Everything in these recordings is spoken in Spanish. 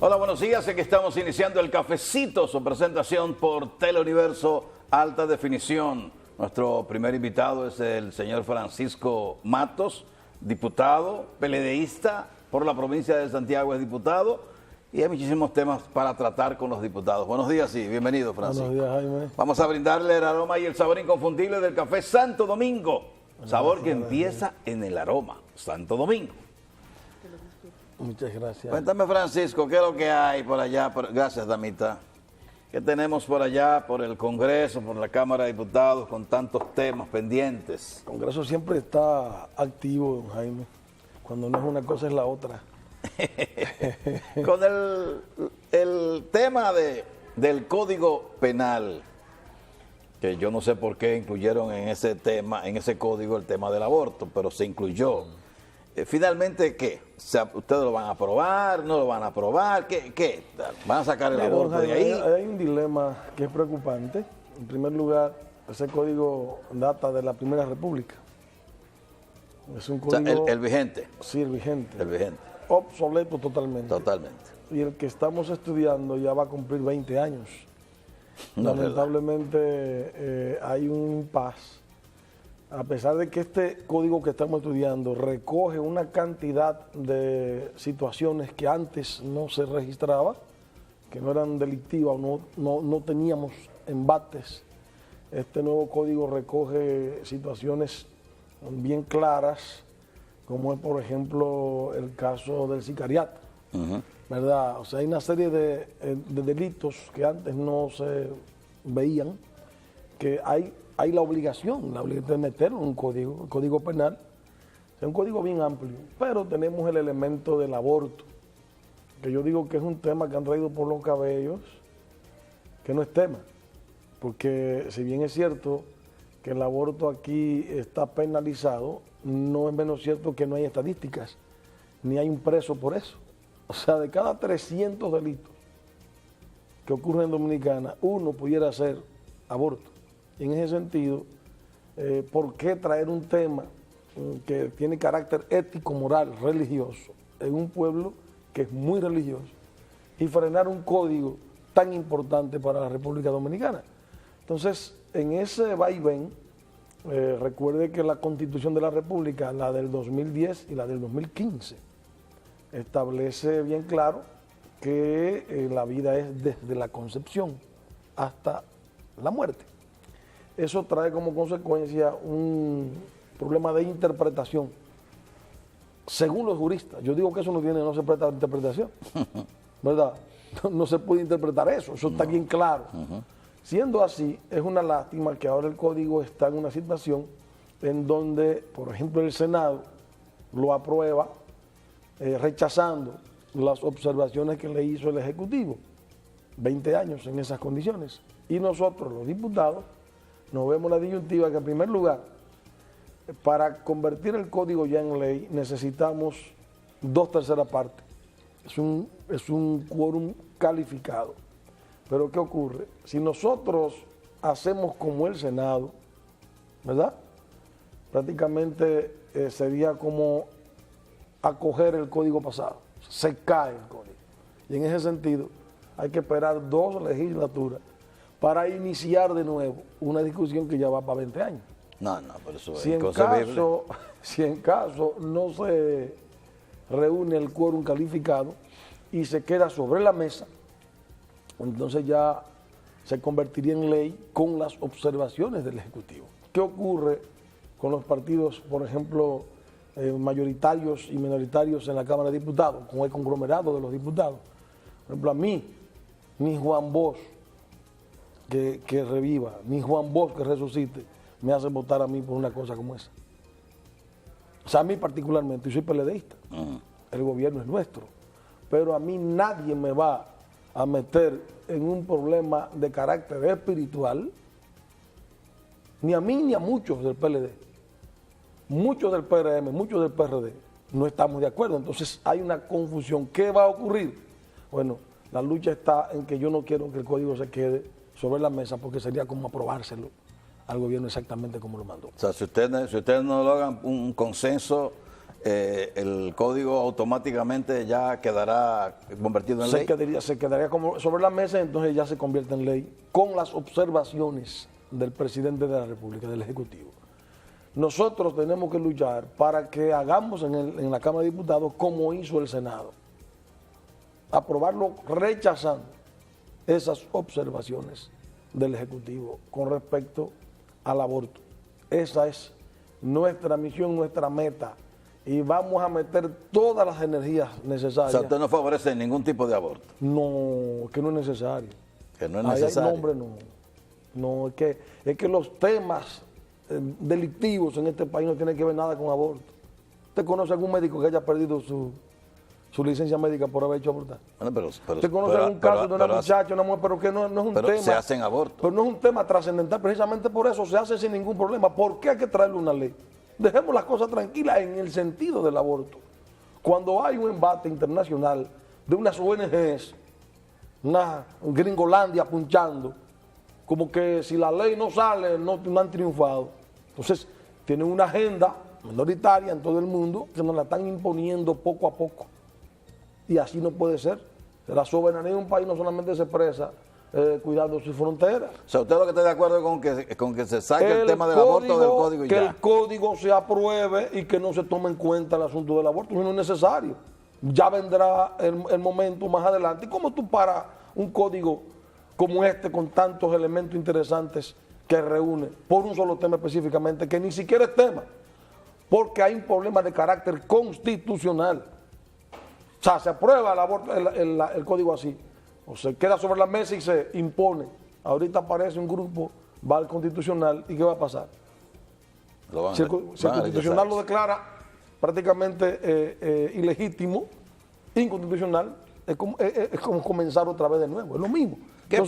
Hola, buenos días. Aquí estamos iniciando el cafecito, su presentación por Teleuniverso Alta Definición. Nuestro primer invitado es el señor Francisco Matos, diputado, PLDista por la provincia de Santiago, es diputado, y hay muchísimos temas para tratar con los diputados. Buenos días y bienvenido, Francisco. Buenos días, Jaime. Vamos a brindarle el aroma y el sabor inconfundible del café Santo Domingo. Sabor que empieza en el aroma. Santo Domingo. Muchas gracias. Cuéntame, Francisco, ¿qué es lo que hay por allá? Gracias, damita. ¿Qué tenemos por allá, por el Congreso, por la Cámara de Diputados, con tantos temas pendientes? El Congreso siempre está activo, don Jaime. Cuando no es una cosa, es la otra. Con el tema del Código Penal, que yo no sé por qué incluyeron en ese tema, en ese código, el tema del aborto, pero se incluyó. Finalmente, ¿qué? O sea, ¿ustedes lo van a aprobar? ¿No lo van a aprobar? ¿Qué? ¿Van a sacar el aborto de ahí? Hay un dilema que es preocupante. En primer lugar, ese código data de la Primera República. Es un código... O sea, el vigente. Sí, el vigente. El vigente. Obsoleto totalmente. Totalmente. Y el que estamos estudiando ya va a cumplir 20 años. No, lamentablemente hay un impasse. A pesar de que este código que estamos estudiando recoge una cantidad de situaciones que antes no se registraba, que no eran delictivas o no teníamos embates, este nuevo código recoge situaciones bien claras, como es por ejemplo el caso del sicariato, ¿verdad? O sea, hay una serie de delitos que antes no se veían, que hay la obligación de meterlo en un código, el código penal, es un código bien amplio, pero tenemos el elemento del aborto, que yo digo que es un tema que han traído por los cabellos, que no es tema, porque si bien es cierto que el aborto aquí está penalizado, no es menos cierto que no hay estadísticas, ni hay un preso por eso. O sea, de cada 300 delitos que ocurren en Dominicana, uno pudiera ser aborto. Y en ese sentido, ¿por qué traer un tema que tiene carácter ético, moral, religioso, en un pueblo que es muy religioso, y frenar un código tan importante para la República Dominicana? Entonces, en ese vaivén, recuerde que la Constitución de la República, la del 2010 y la del 2015, establece bien claro que la vida es desde la concepción hasta la muerte. Eso trae como consecuencia un problema de interpretación. Según los juristas, yo digo que eso no se presta a interpretación, ¿verdad? No se puede interpretar eso está bien claro. Siendo así, es una lástima que ahora el código está en una situación en donde, por ejemplo, el Senado lo aprueba rechazando las observaciones que le hizo el Ejecutivo, 20 años en esas condiciones. Y nosotros, los diputados, nos vemos la disyuntiva que, en primer lugar, para convertir el código ya en ley, necesitamos 2/3 partes. Es un quórum calificado. Pero ¿qué ocurre? Si nosotros hacemos como el Senado, ¿verdad? Prácticamente sería como acoger el código pasado. Se cae el código. Y en ese sentido, hay que esperar 2 legislaturas para iniciar de nuevo una discusión que ya va para 20 años. No, por eso es Si en caso no se reúne el quórum calificado y se queda sobre la mesa, entonces ya se convertiría en ley con las observaciones del Ejecutivo. ¿Qué ocurre con los partidos, por ejemplo, mayoritarios y minoritarios en la Cámara de Diputados, con el conglomerado de los diputados? Por ejemplo, a mí, ni Juan Bosch que reviva, ni Juan Bosch que resucite, me hace votar a mí por una cosa como esa. O sea, a mí particularmente, yo soy PLDista, el gobierno es nuestro, pero a mí nadie me va a meter en un problema de carácter espiritual, ni a mí ni a muchos del PLD, muchos del PRM, muchos del PRD, no estamos de acuerdo. Entonces hay una confusión. ¿Qué va a ocurrir? Bueno, la lucha está en que yo no quiero que el código se quede sobre la mesa, porque sería como aprobárselo al gobierno exactamente como lo mandó. O sea, si ustedes no logran un consenso el código automáticamente ya quedará convertido en ley. Se quedaría como sobre la mesa, entonces ya se convierte en ley con las observaciones del presidente de la República, del Ejecutivo. Nosotros tenemos que luchar para que hagamos en la Cámara de Diputados como hizo el Senado, aprobarlo rechazando esas observaciones del Ejecutivo con respecto al aborto. Esa es nuestra misión, nuestra meta, y vamos a meter todas las energías necesarias. O sea, usted no favorece ningún tipo de aborto. No, que no es necesario. Que no es necesario. Ahí hay nombre, no. No, es que los temas delictivos en este país no tienen que ver nada con aborto. ¿Usted conoce algún médico que haya perdido su licencia médica por haber hecho abortar? Bueno, ¿Usted conoce algún caso de una muchacha, una mujer, pero que no es un tema? Se hacen abortos. Pero no es un tema trascendental, precisamente por eso se hace sin ningún problema. ¿Por qué hay que traerle una ley? Dejemos las cosas tranquilas en el sentido del aborto. Cuando hay un embate internacional de unas ONGs, una Gringolandia punchando, como que si la ley no sale, no han triunfado. Entonces, tienen una agenda minoritaria en todo el mundo que nos la están imponiendo poco a poco. Y así no puede ser. La soberanía de un país no solamente se expresa cuidando sus fronteras. O sea, ¿usted lo que está de acuerdo con que se saque el tema del aborto del código y que ya? el código se apruebe y que no se tome en cuenta el asunto del aborto? Eso no es necesario. Ya vendrá el momento más adelante. ¿Y cómo tú paras un código como este con tantos elementos interesantes que reúne por un solo tema específicamente, que ni siquiera es tema? Porque hay un problema de carácter constitucional. O sea, se aprueba el aborto, el código así, o se queda sobre la mesa y se impone. Ahorita aparece un grupo, va al constitucional, ¿y qué va a pasar? Si el constitucional lo declara prácticamente ilegítimo, inconstitucional, es como comenzar otra vez de nuevo, es lo mismo. ¿Qué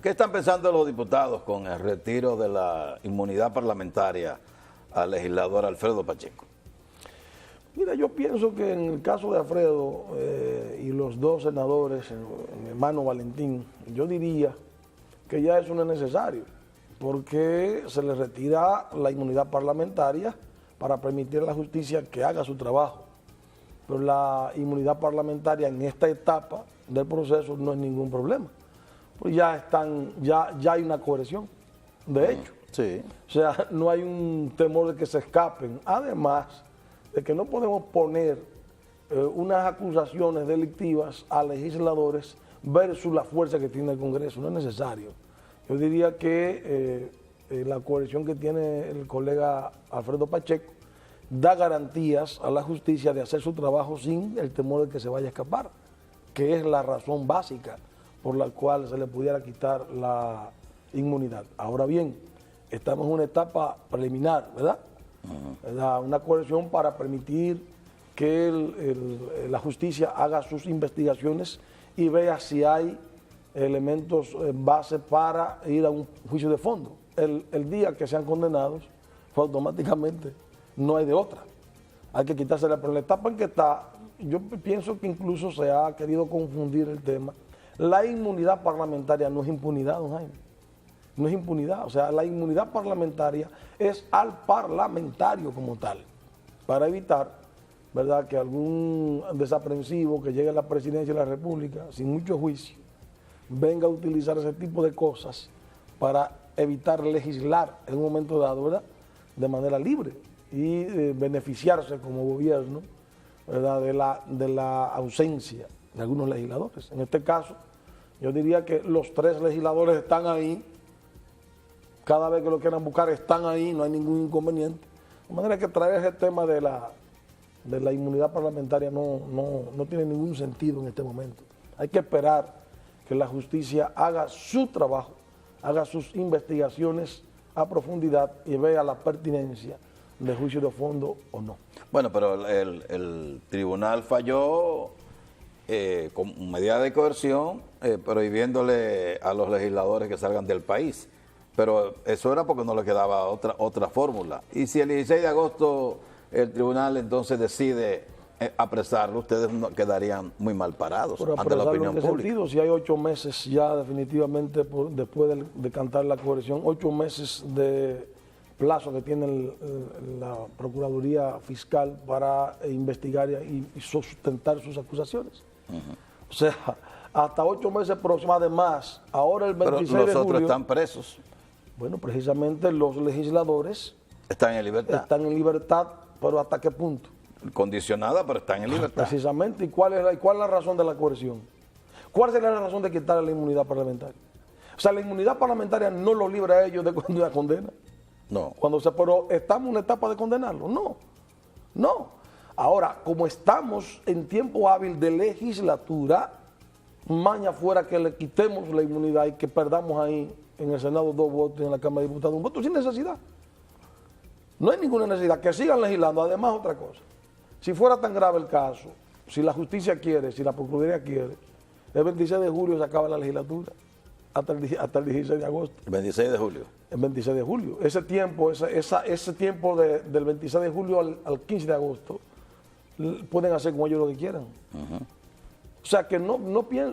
están pensando los diputados con el retiro de la inmunidad parlamentaria al legislador Alfredo Pacheco? Mira, yo pienso que en el caso de Alfredo y los dos senadores, mi hermano Valentín, yo diría que ya eso no es necesario, porque se le retira la inmunidad parlamentaria para permitir a la justicia que haga su trabajo. Pero la inmunidad parlamentaria en esta etapa del proceso no es ningún problema. Pues ya hay una coerción, de hecho. Sí. O sea, no hay un temor de que se escapen. Además de que no podemos poner unas acusaciones delictivas a legisladores versus la fuerza que tiene el Congreso. No es necesario. Yo diría que la coerción que tiene el colega Alfredo Pacheco da garantías a la justicia de hacer su trabajo sin el temor de que se vaya a escapar, que es la razón básica por la cual se le pudiera quitar la inmunidad. Ahora bien, estamos en una etapa preliminar, ¿verdad? Una coerción para permitir que la justicia haga sus investigaciones y vea si hay elementos base para ir a un juicio de fondo. El día que sean condenados, pues automáticamente no hay de otra. Hay que quitársela, pero en la etapa en que está, yo pienso que incluso se ha querido confundir el tema. La inmunidad parlamentaria no es impunidad, don Jaime. No es impunidad, o sea, la inmunidad parlamentaria es al parlamentario como tal, para evitar, ¿verdad?, que algún desaprensivo que llegue a la presidencia de la República sin mucho juicio venga a utilizar ese tipo de cosas para evitar legislar en un momento dado, ¿verdad?, de manera libre y beneficiarse como gobierno, ¿verdad?, de la ausencia de algunos legisladores. En este caso, yo diría que los 3 legisladores están ahí. Cada vez que lo quieran buscar están ahí, no hay ningún inconveniente. De manera que traer ese tema de la inmunidad parlamentaria no tiene ningún sentido en este momento. Hay que esperar que la justicia haga su trabajo, haga sus investigaciones a profundidad y vea la pertinencia de juicio de fondo o no. Bueno, pero el tribunal falló con medida de coerción prohibiéndole a los legisladores que salgan del país. Pero eso era porque no le quedaba otra fórmula. Y si el 16 de agosto el tribunal entonces decide apresarlo, ustedes quedarían muy mal parados ante la opinión pública. Sentido, si hay 8 meses ya definitivamente después de cantar la coerción, 8 meses de plazo que tiene la Procuraduría Fiscal para investigar y sustentar sus acusaciones. O sea, hasta 8 meses próximos. Además, ahora el 26 Pero de los julio... otros están presos. Bueno, precisamente los legisladores Están en libertad. están en libertad, pero ¿hasta qué punto? Condicionada, pero están en libertad. Precisamente. ¿Y cuál es la razón de la coerción? ¿Cuál sería la razón de quitarle la inmunidad parlamentaria? O sea, la inmunidad parlamentaria no lo libra a ellos de una condena. No. Pero estamos en una etapa de condenarlo. No. Ahora, como estamos en tiempo hábil de legislatura, maña fuera que le quitemos la inmunidad y que perdamos ahí en el Senado 2 votos y en la Cámara de Diputados 1 voto sin necesidad. No hay ninguna necesidad, que sigan legislando. Además, otra cosa, si fuera tan grave el caso, si la justicia quiere, si la Procuraduría quiere, el 26 de julio se acaba la legislatura, hasta el 16 de agosto. El 26 de julio. El 26 de julio. Ese tiempo, ese tiempo del 26 de julio al 15 de agosto, pueden hacer con ellos lo que quieran. O sea que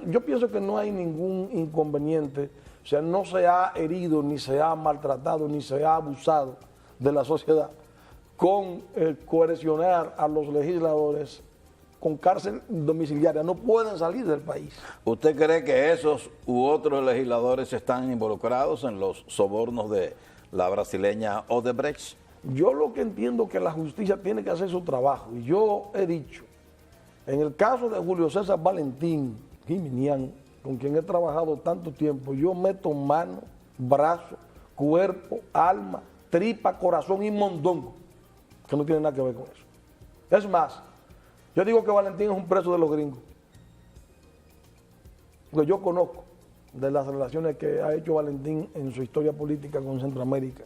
yo pienso que no hay ningún inconveniente, o sea, no se ha herido, ni se ha maltratado, ni se ha abusado de la sociedad con coercionar a los legisladores con cárcel domiciliaria. No pueden salir del país. ¿Usted cree que esos u otros legisladores están involucrados en los sobornos de la brasileña Odebrecht? Yo lo que entiendo es que la justicia tiene que hacer su trabajo. Y yo he dicho, en el caso de Julio César Valentín Jiminián, con quien he trabajado tanto tiempo, yo meto mano, brazo, cuerpo, alma, tripa, corazón y mondongo, que no tiene nada que ver con eso. Es más, yo digo que Valentín es un preso de los gringos. Porque yo conozco de las relaciones que ha hecho Valentín en su historia política con Centroamérica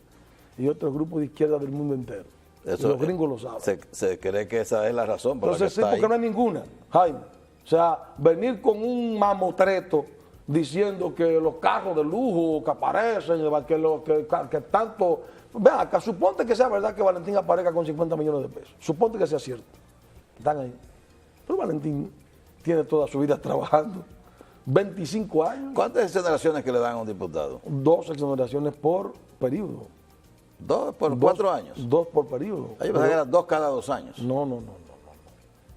y otros grupos de izquierda del mundo entero. Eso, y los gringos lo saben. Se cree que esa es la razón por Entonces, la que sí, está porque no ahí. hay ninguna, Jaime. O sea, venir con un mamotreto diciendo que los carros de lujo que aparecen, que tanto... Vean, acá, suponte que sea verdad que Valentín aparezca con 50 millones de pesos. Suponte que sea cierto. Están ahí. Pero Valentín tiene toda su vida trabajando. 25 años. ¿Cuántas exoneraciones que le dan a un diputado? 2 exoneraciones por periodo. ¿2 por 4 años? 2 por periodo. Yo pensaba que eran 2 cada 2 años. No.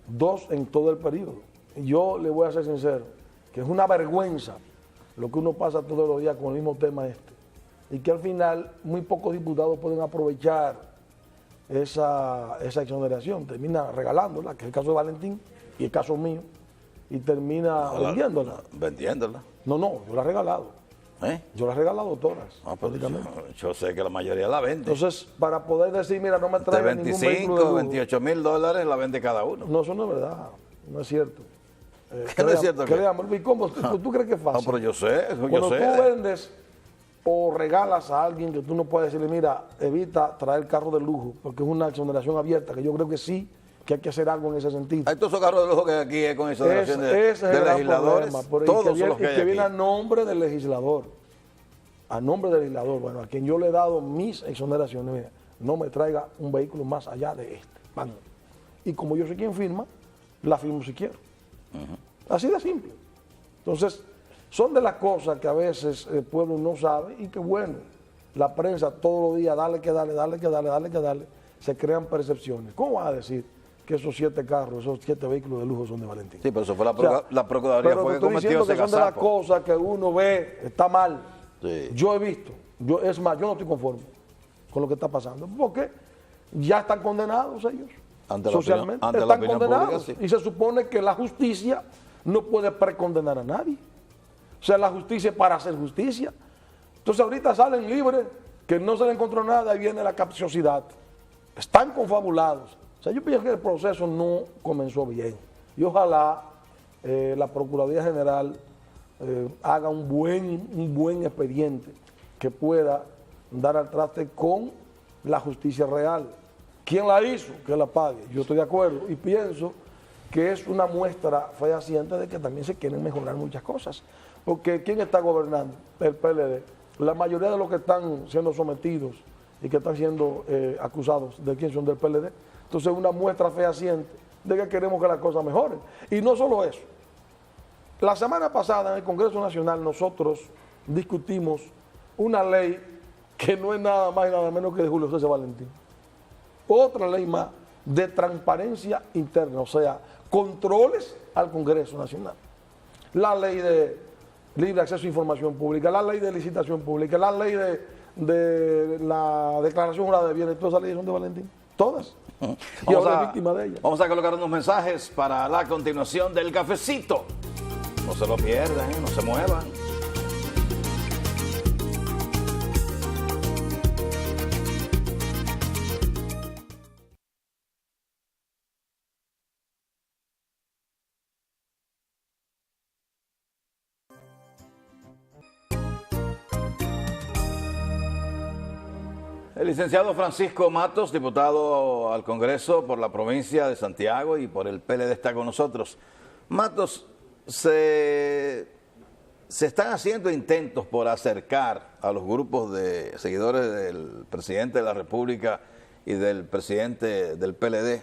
2 en todo el periodo. Yo le voy a ser sincero, que es una vergüenza lo que uno pasa todos los días con el mismo tema este. Y que al final muy pocos diputados pueden aprovechar esa exoneración. Termina regalándola, que es el caso de Valentín y el caso mío, y termina vendiéndola. Vendiéndola. No, yo la he regalado. ¿Eh? Yo las he regalado todas, prácticamente. Yo sé que la mayoría la vende. Entonces, para poder decir, mira, no me De traigan ningún vehículo de 25, lujo. 28 mil dólares la vende cada uno. No, eso no es verdad, no es cierto. ¿Qué no es cierto? Créame, ¿y cómo? ¿Tú crees que es No, fácil? pero yo sé, Cuando tú vendes o regalas a alguien que tú no puedes decirle, mira, evita traer carro de lujo, porque es una exoneración abierta, que yo creo que sí, que hay que hacer algo en ese sentido. Hay todos esos carros de lujo que aquí es con exoneración Ese es el gran legisladores. problema, por el Todos que son viene, los que hay que viene a aquí. nombre del legislador. A nombre del legislador, bueno, a quien yo le he dado mis exoneraciones, mira, no me traiga un vehículo más allá de este. Van. Y como yo sé quién firma, la firmo si quiero. Así de simple. Entonces, son de las cosas que a veces el pueblo no sabe y que bueno, la prensa todos los días, dale que dale, se crean percepciones. ¿Cómo vas a decir que esos 7 carros, esos 7 vehículos de lujo son de Valentín? Sí, pero eso fue O sea, la Procuraduría pero fue te que estoy cometió diciendo ese que son de las gazapo. cosas que uno ve, está mal. Sí. Yo he visto, es más, yo no estoy conforme con lo que está pasando, porque ya están condenados ellos, Ante la socialmente, opinión- ante la están opinión condenados. pública, sí. Y se supone que la justicia no puede precondenar a nadie. O sea, la justicia es para hacer justicia. Entonces ahorita salen libres, que no se le encontró nada y viene la capciosidad. Están confabulados. O sea, yo pienso que el proceso no comenzó bien. Y ojalá la Procuraduría General haga un buen expediente que pueda dar al traste con la justicia real. ¿Quién la hizo? Que la pague. Yo estoy de acuerdo y pienso que es una muestra fehaciente de que también se quieren mejorar muchas cosas. Porque ¿quién está gobernando? El PLD. La mayoría de los que están siendo sometidos y que están siendo acusados de quién son del PLD. Entonces es una muestra fehaciente de que queremos que las cosas mejoren. Y no solo eso. La semana pasada en el Congreso Nacional nosotros discutimos una ley que no es nada más y nada menos que de Julio César Valentín. Otra ley más de transparencia interna, o sea, controles al Congreso Nacional. La ley de libre acceso a información pública, la ley de licitación pública, la ley de la declaración jurada de bienes, todas esas leyes son de Valentín, todas. Y ahora es víctima de ellas. Vamos a colocar unos mensajes para la continuación del cafecito. No se lo pierdan, no se muevan. El licenciado Francisco Matos, diputado al Congreso por la provincia de Santiago y por el PLD, está con nosotros. Matos, se están haciendo intentos por acercar a los grupos de seguidores del presidente de la República y del presidente del PLD.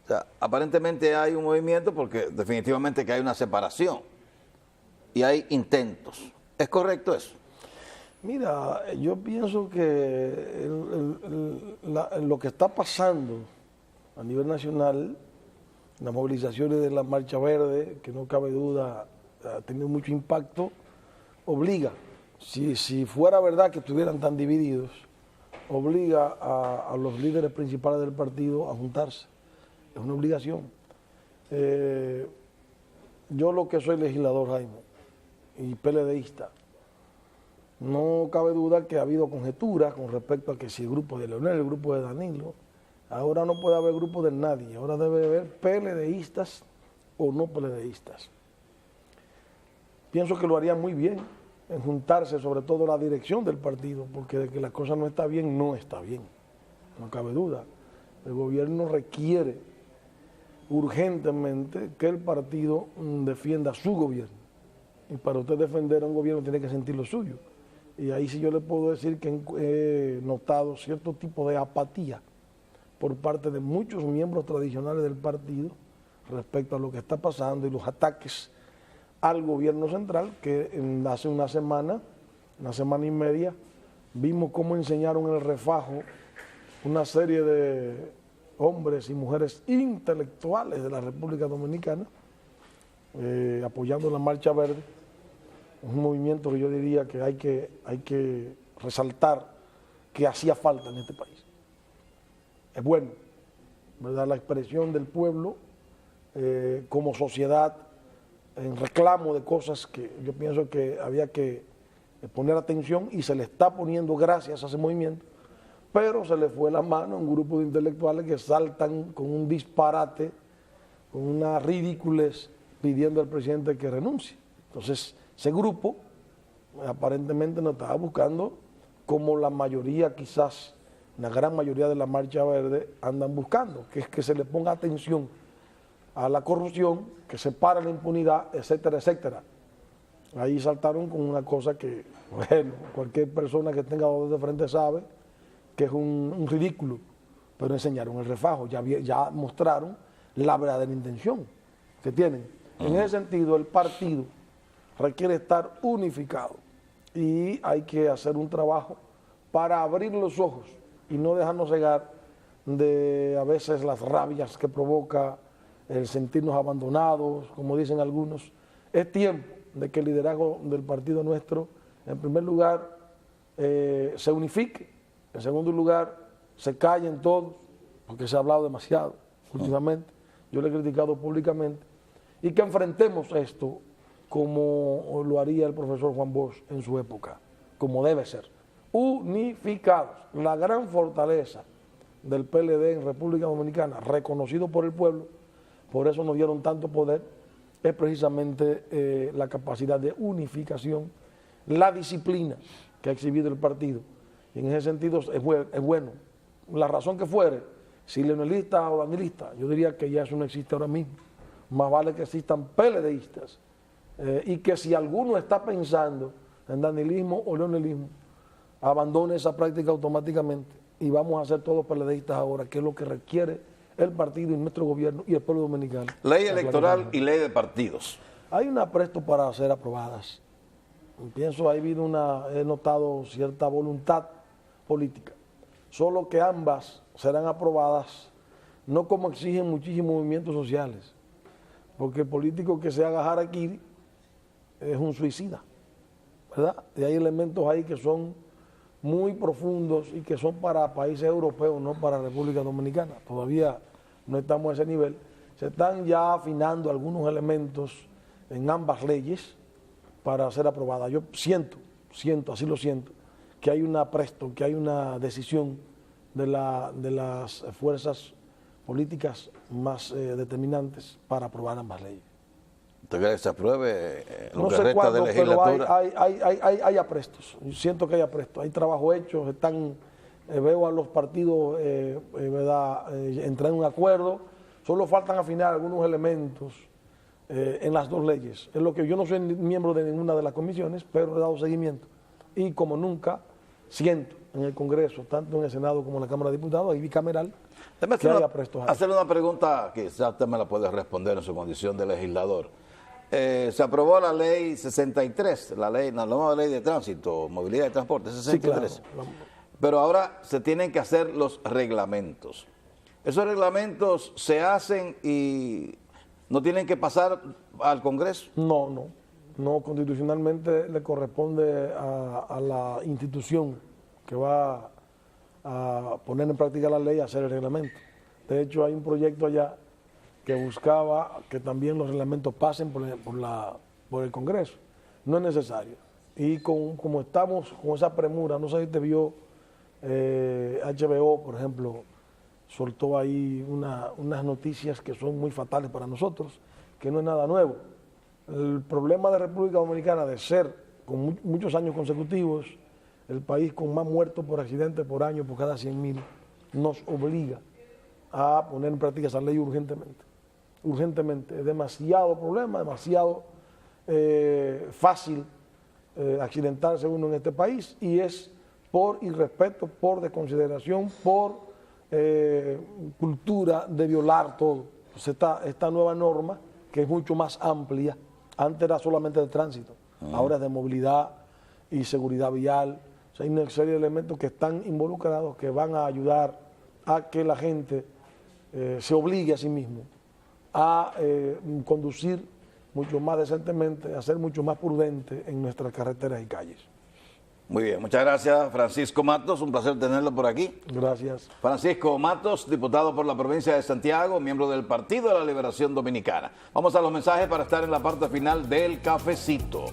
O sea, aparentemente hay un movimiento porque definitivamente que hay una separación y hay intentos. ¿Es correcto eso? Mira, yo pienso que lo que está pasando a nivel nacional, las movilizaciones de la Marcha Verde, que no cabe duda ha tenido mucho impacto, obliga, si fuera verdad que estuvieran tan divididos, obliga a los líderes principales del partido a juntarse. Es una obligación. Yo lo que soy legislador, Jaime, y PLDista, no cabe duda que ha habido conjeturas con respecto a que si el grupo de Leonel, el grupo de Danilo, ahora no puede haber grupo de nadie, ahora debe haber PLDistas o no PLDistas. Pienso que lo harían muy bien en juntarse, sobre todo la dirección del partido, porque de que la cosa no está bien, no está bien, no cabe duda. El gobierno requiere urgentemente que el partido defienda su gobierno, y para usted defender a un gobierno tiene que sentir lo suyo. Y ahí sí yo le puedo decir que he notado cierto tipo de apatía por parte de muchos miembros tradicionales del partido respecto a lo que está pasando y los ataques al gobierno central, que hace una semana y media, vimos cómo enseñaron en el refajo una serie de hombres y mujeres intelectuales de la República Dominicana apoyando la Marcha Verde. Un movimiento que yo diría que hay que resaltar que hacía falta en este país. Es bueno, ¿verdad? La expresión del pueblo como sociedad en reclamo de cosas que yo pienso que había que poner atención y se le está poniendo gracias a ese movimiento, pero se le fue la mano a un grupo de intelectuales que saltan con un disparate, con una ridiculez pidiendo al presidente que renuncie. Entonces, ese grupo aparentemente no estaba buscando como la mayoría, quizás la gran mayoría de la Marcha Verde andan buscando, que es que se le ponga atención a la corrupción, que se pare la impunidad, etcétera, etcétera. Ahí saltaron con una cosa que, bueno, cualquier persona que tenga dos de frente sabe que es un ridículo, pero enseñaron el refajo, ya mostraron la verdadera intención que tienen. En ese sentido, el partido requiere estar unificado y hay que hacer un trabajo para abrir los ojos y no dejarnos cegar de a veces las rabias que provoca el sentirnos abandonados, como dicen algunos. Es tiempo de que el liderazgo del partido nuestro, en primer lugar, se unifique, en segundo lugar, se callen todos, porque se ha hablado demasiado últimamente, yo le he criticado públicamente, y que enfrentemos esto como lo haría el profesor Juan Bosch en su época, como debe ser, unificados. La gran fortaleza del PLD en República Dominicana, reconocido por el pueblo, por eso nos dieron tanto poder, es precisamente la capacidad de unificación, la disciplina que ha exhibido el partido. Y en ese sentido es bueno. La razón que fuere, si leonelista o danilista, yo diría que ya eso no existe ahora mismo. Más vale que existan PLDistas y que si alguno está pensando en danilismo o leonelismo, abandone esa práctica automáticamente y vamos a ser todos PLDistas ahora, que es lo que requiere el partido y nuestro gobierno y el pueblo dominicano. Ley electoral y ley de partidos. Hay un apresto para ser aprobadas. Pienso, he notado cierta voluntad política, solo que ambas serán aprobadas no como exigen muchísimos movimientos sociales, porque el político que se haga harakiri es un suicida, ¿verdad? Y hay elementos ahí que son muy profundos y que son para países europeos, no para República Dominicana. Todavía no estamos a ese nivel. Se están ya afinando algunos elementos en ambas leyes para ser aprobadas. Yo siento, así lo siento, que hay que hay una decisión de las fuerzas políticas más determinantes para aprobar ambas leyes. ¿Usted cree que se apruebe lo No que sé resta cuándo, de pero legislatura? hay aprestos. Siento que hay aprestos, hay trabajo hecho, veo a los partidos entrar en un acuerdo, solo faltan afinar algunos elementos en las dos leyes. Es lo que yo no soy miembro de ninguna de las comisiones, pero he dado seguimiento. Y como nunca, siento en el Congreso, tanto en el Senado como en la Cámara de Diputados, y bicameral, que hay aprestos ahí. Hacerle una pregunta que quizás usted me la puede responder en su condición de legislador. Se aprobó la ley 63, la nueva ley de tránsito, movilidad y transporte, 63. Sí, claro. Pero ahora se tienen que hacer los reglamentos. Esos reglamentos se hacen y no tienen que pasar al Congreso. No, constitucionalmente le corresponde a la institución que va a poner en práctica la ley hacer el reglamento. De hecho, hay un proyecto allá que buscaba que también los reglamentos pasen por el Congreso. No es necesario. Y como estamos con esa premura, no sé si te vio, HBO, por ejemplo, soltó ahí unas noticias que son muy fatales para nosotros, que no es nada nuevo. El problema de República Dominicana de ser, con muchos años consecutivos, el país con más muertos por accidente por año, por cada 100.000, nos obliga a poner en práctica esa ley urgentemente. Urgentemente. Es demasiado problema, demasiado fácil accidentarse uno en este país, y es por irrespeto, por desconsideración, por cultura de violar todo. Entonces, esta nueva norma, que es mucho más amplia, antes era solamente de tránsito, ahora es de movilidad y seguridad vial. O sea, hay una serie de elementos que están involucrados que van a ayudar a que la gente se obligue a sí mismo a conducir mucho más decentemente, a ser mucho más prudente en nuestras carreteras y calles. Muy bien, muchas gracias, Francisco Matos, un placer tenerlo por aquí. Gracias. Francisco Matos, diputado por la provincia de Santiago, miembro del Partido de la Liberación Dominicana. Vamos a los mensajes para estar en la parte final del cafecito.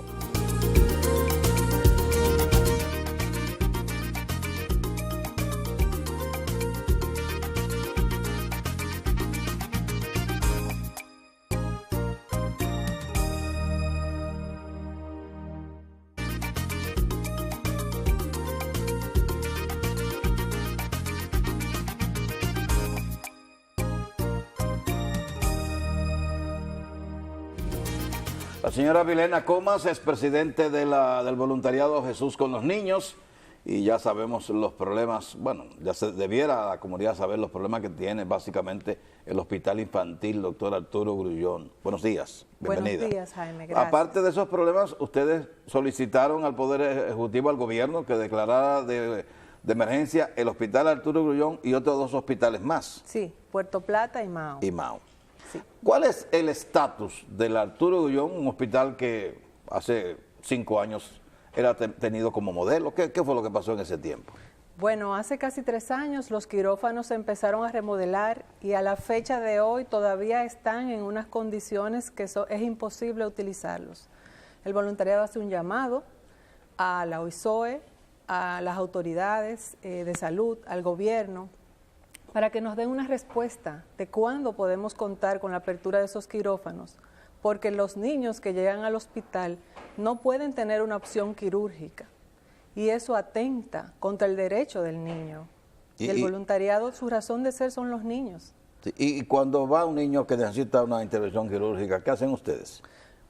La señora Vilena Comas es presidente del voluntariado Jesús con los Niños, y ya sabemos los problemas, bueno, ya se debiera la comunidad saber los problemas que tiene básicamente el Hospital Infantil Dr. Arturo Grullón. Buenos días, bienvenida. Buenos días, Jaime, gracias. Aparte de esos problemas, ustedes solicitaron al Poder Ejecutivo, al gobierno, que declarara de emergencia el Hospital Arturo Grullón y otros 2 hospitales más. Sí, Puerto Plata y Mao. Y Mao. Sí. ¿Cuál es el estatus del Arturo Grullón, un hospital que hace 5 años era tenido como modelo? ¿Qué fue lo que pasó en ese tiempo? Bueno, hace casi 3 años los quirófanos se empezaron a remodelar y a la fecha de hoy todavía están en unas condiciones que es imposible utilizarlos. El voluntariado hace un llamado a la OISOE, a las autoridades de salud, al gobierno, para que nos den una respuesta de cuándo podemos contar con la apertura de esos quirófanos, porque los niños que llegan al hospital no pueden tener una opción quirúrgica y eso atenta contra el derecho del niño. Y el voluntariado, su razón de ser son los niños. Sí, y cuando va un niño que necesita una intervención quirúrgica, ¿qué hacen ustedes?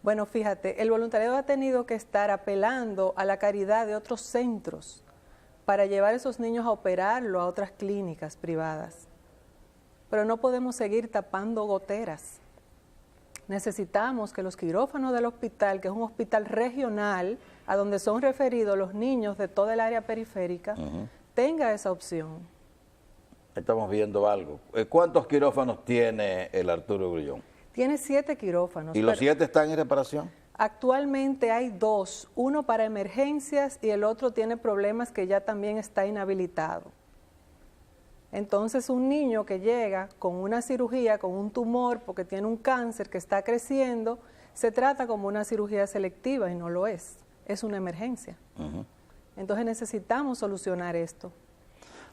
Bueno, fíjate, el voluntariado ha tenido que estar apelando a la caridad de otros centros para llevar a esos niños a operarlo a otras clínicas privadas. Pero no podemos seguir tapando goteras. Necesitamos que los quirófanos del hospital, que es un hospital regional, a donde son referidos los niños de toda el área periférica, tenga esa opción. Estamos viendo algo. ¿Cuántos quirófanos tiene el Arturo Grullón? Tiene 7 quirófanos. ¿Y los pero 7 están en reparación? actualmente hay 2, uno para emergencias y el otro tiene problemas que ya también está inhabilitado. Entonces un niño que llega con una cirugía, con un tumor, porque tiene un cáncer que está creciendo, se trata como una cirugía selectiva y no lo es una emergencia. Entonces necesitamos solucionar esto.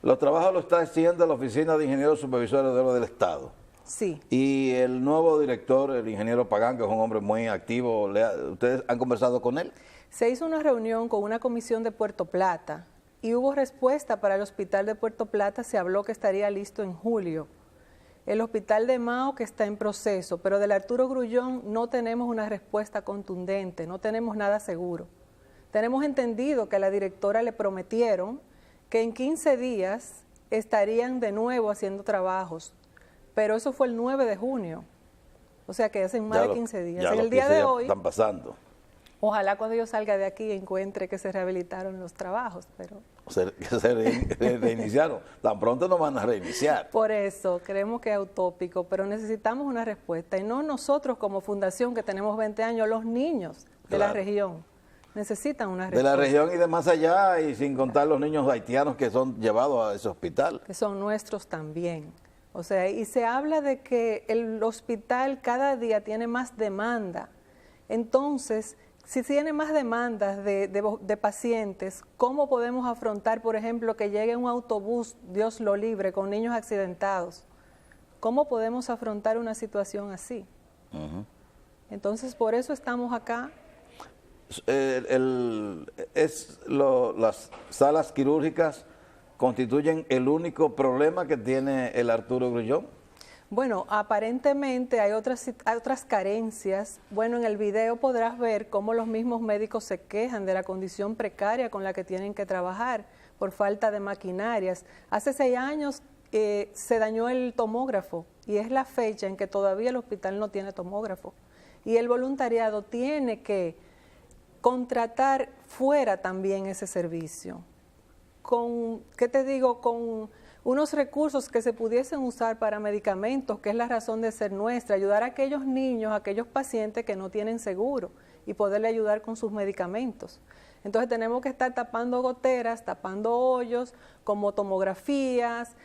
Los trabajos lo está haciendo la Oficina de Ingenieros Supervisores de Obras del Estado. Sí. Y el nuevo director, el ingeniero Pagán, que es un hombre muy activo, ¿ustedes han conversado con él? Se hizo una reunión con una comisión de Puerto Plata y hubo respuesta para el hospital de Puerto Plata, se habló que estaría listo en julio. El hospital de Mao que está en proceso, pero del Arturo Grullón no tenemos una respuesta contundente, no tenemos nada seguro. Tenemos entendido que a la directora le prometieron que en 15 días estarían de nuevo haciendo trabajos, pero eso fue el 9 de junio, o sea que hacen más de 15 días. En el día de hoy, están pasando. Ojalá cuando yo salga de aquí encuentre que se rehabilitaron los trabajos, pero... Que se reiniciaron. Tan pronto no van a reiniciar. Por eso, creemos que es utópico, pero necesitamos una respuesta. Y no nosotros como fundación que tenemos 20 años, los niños de la región necesitan una respuesta. De la región y de más allá, y sin contar los niños haitianos que son llevados a ese hospital. Que son nuestros también. O sea, y se habla de que el hospital cada día tiene más demanda. Entonces, si tiene más demandas de pacientes, ¿cómo podemos afrontar, por ejemplo, que llegue un autobús, Dios lo libre, con niños accidentados? ¿Cómo podemos afrontar una situación así? Entonces, por eso estamos acá. Las salas quirúrgicas constituyen el único problema que tiene el Arturo Grullón. Bueno, aparentemente hay otras carencias. Bueno, en el video podrás ver cómo los mismos médicos se quejan de la condición precaria con la que tienen que trabajar por falta de maquinarias. Hace 6 años se dañó el tomógrafo y es la fecha en que todavía el hospital no tiene tomógrafo. Y el voluntariado tiene que contratar fuera también ese servicio. Con, ¿qué te digo? Con unos recursos que se pudiesen usar para medicamentos, que es la razón de ser nuestra, ayudar a aquellos niños, a aquellos pacientes que no tienen seguro y poderle ayudar con sus medicamentos. Entonces tenemos que estar tapando goteras, tapando hoyos, como tomografías,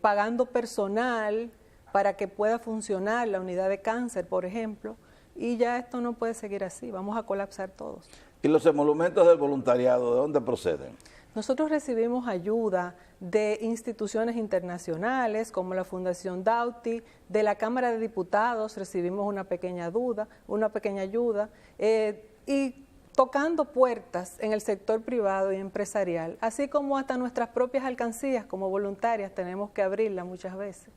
pagando personal para que pueda funcionar la unidad de cáncer, por ejemplo, y ya esto no puede seguir así, vamos a colapsar todos. ¿Y los emolumentos del voluntariado de dónde proceden? Nosotros recibimos ayuda de instituciones internacionales como la Fundación Doughty, de la Cámara de Diputados recibimos una pequeña ayuda, y tocando puertas en el sector privado y empresarial, así como hasta nuestras propias alcancías como voluntarias tenemos que abrirlas muchas veces.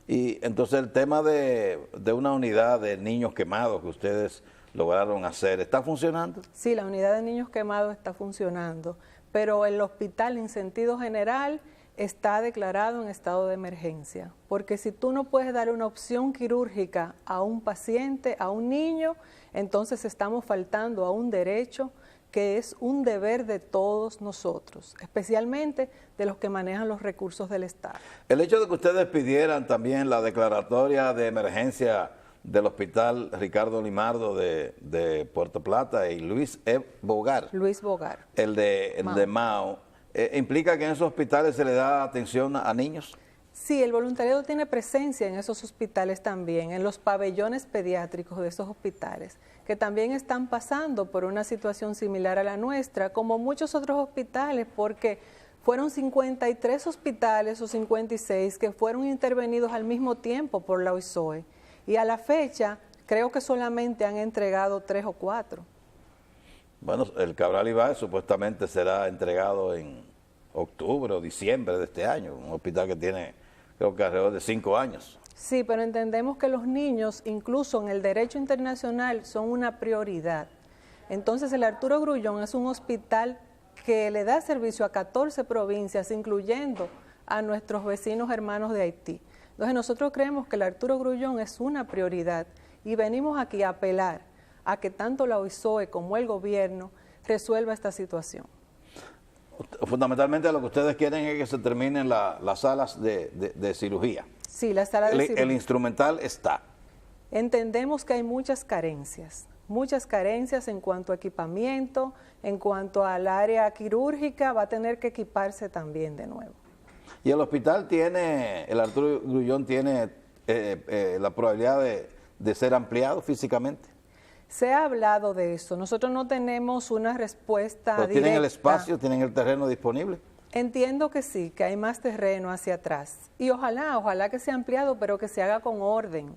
Y entonces el tema de una unidad de niños quemados que ustedes lograron hacer, ¿está funcionando? Sí, la unidad de niños quemados está funcionando, pero el hospital en sentido general está declarado en estado de emergencia, porque si tú no puedes dar una opción quirúrgica a un paciente, a un niño, entonces estamos faltando a un derecho que es un deber de todos nosotros, especialmente de los que manejan los recursos del Estado. El hecho de que ustedes pidieran también la declaratoria de emergencia del Hospital Ricardo Limardo de Puerto Plata y Luis Bogar. Luis Bogar. El de Mao. ¿Implica que en esos hospitales se le da atención a niños? Sí, el voluntariado tiene presencia en esos hospitales también, en los pabellones pediátricos de esos hospitales, que también están pasando por una situación similar a la nuestra, como muchos otros hospitales, porque fueron 53 hospitales o 56 que fueron intervenidos al mismo tiempo por la OISOE. Y a la fecha, creo que solamente han entregado 3 o 4. Bueno, el Cabral Ibáez supuestamente será entregado en octubre o diciembre de este año, un hospital que tiene, creo que alrededor de 5 años. Sí, pero entendemos que los niños, incluso en el derecho internacional, son una prioridad. Entonces, el Arturo Grullón es un hospital que le da servicio a 14 provincias, incluyendo a nuestros vecinos hermanos de Haití. Entonces nosotros creemos que el Arturo Grullón es una prioridad y venimos aquí a apelar a que tanto la OISOE como el gobierno resuelva esta situación. fundamentalmente lo que ustedes quieren es que se terminen las salas de cirugía. Sí, la sala de cirugía. El instrumental está. Entendemos que hay muchas carencias en cuanto a equipamiento, en cuanto al área quirúrgica, va a tener que equiparse también de nuevo. Y el hospital el Arturo Grullón tiene la probabilidad de ser ampliado físicamente. Se ha hablado de eso. Nosotros no tenemos una respuesta ¿Pero directa. tienen el espacio, tienen el terreno disponible? Entiendo que sí, que hay más terreno hacia atrás. Y ojalá que sea ampliado, pero que se haga con orden,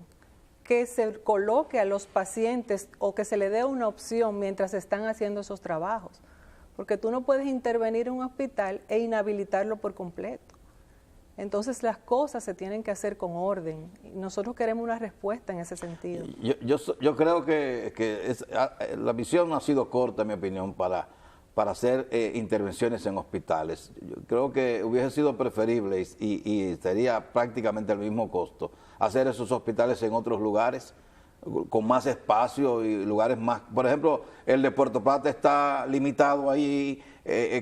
que se coloque a los pacientes o que se le dé una opción mientras están haciendo esos trabajos. Porque tú no puedes intervenir en un hospital e inhabilitarlo por completo. Entonces las cosas se tienen que hacer con orden. Nosotros queremos una respuesta en ese sentido. Yo creo que la visión no ha sido corta, en mi opinión, para hacer intervenciones en hospitales. Yo creo que hubiese sido preferible y sería prácticamente el mismo costo hacer esos hospitales en otros lugares con más espacio y lugares más. Por ejemplo, el de Puerto Plata está limitado ahí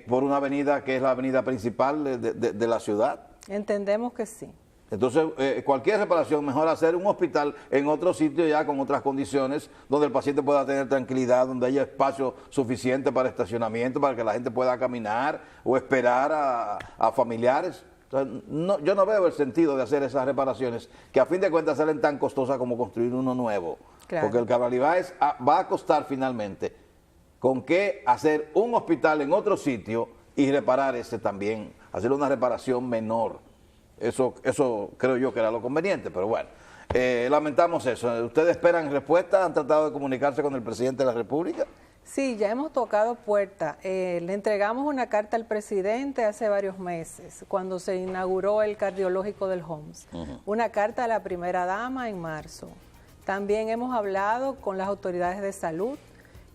por una avenida que es la avenida principal de la ciudad. Entendemos que sí. Entonces, cualquier reparación, mejor hacer un hospital en otro sitio ya con otras condiciones, donde el paciente pueda tener tranquilidad, donde haya espacio suficiente para estacionamiento, para que la gente pueda caminar o esperar a familiares. Entonces, yo no veo el sentido de hacer esas reparaciones, que a fin de cuentas salen tan costosas como construir uno nuevo. Claro. Porque el Cabral Ibáez va a costar finalmente con qué hacer un hospital en otro sitio y reparar ese también, hacer una reparación menor. Eso creo yo que era lo conveniente, pero bueno, lamentamos eso. ¿Ustedes esperan respuesta? ¿Han tratado de comunicarse con el presidente de la República? Sí, ya hemos tocado puerta. Le entregamos una carta al presidente hace varios meses, cuando se inauguró el cardiológico del Homs. Una carta a la primera dama en marzo. También hemos hablado con las autoridades de salud,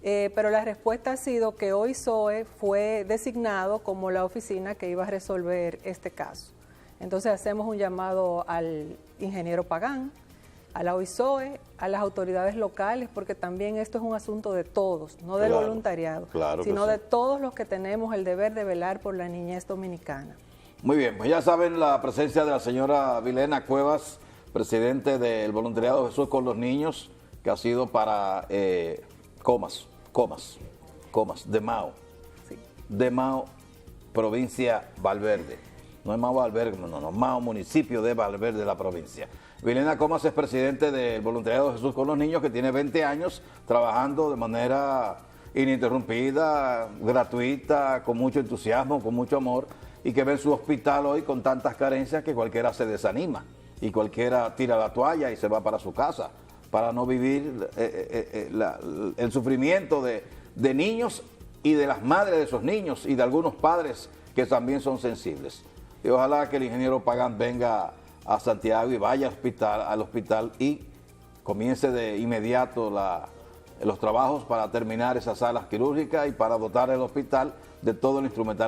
pero la respuesta ha sido que OISOE fue designado como la oficina que iba a resolver este caso. Entonces hacemos un llamado al ingeniero Pagán, a la OISOE, a las autoridades locales, porque también esto es un asunto de todos, no del voluntariado, sino de todos los que tenemos el deber de velar por la niñez dominicana. Muy bien, pues ya saben la presencia de la señora Vilena Cuevas, presidente del voluntariado Jesús con los Niños, que ha sido para Comas, de Mao, sí. De Mao, provincia Valverde. No es Mao Valverde, no, Mao, municipio de Valverde, de la provincia. Vilena Comas es presidente del voluntariado Jesús con los Niños, que tiene 20 años trabajando de manera ininterrumpida, gratuita, con mucho entusiasmo, con mucho amor, y que ve su hospital hoy con tantas carencias que cualquiera se desanima y cualquiera tira la toalla y se va para su casa, para no vivir el sufrimiento de niños y de las madres de esos niños y de algunos padres que también son sensibles. Y ojalá que el ingeniero Pagán venga a Santiago y vaya al hospital y comience de inmediato los trabajos para terminar esas salas quirúrgicas y para dotar el hospital de todo el instrumental.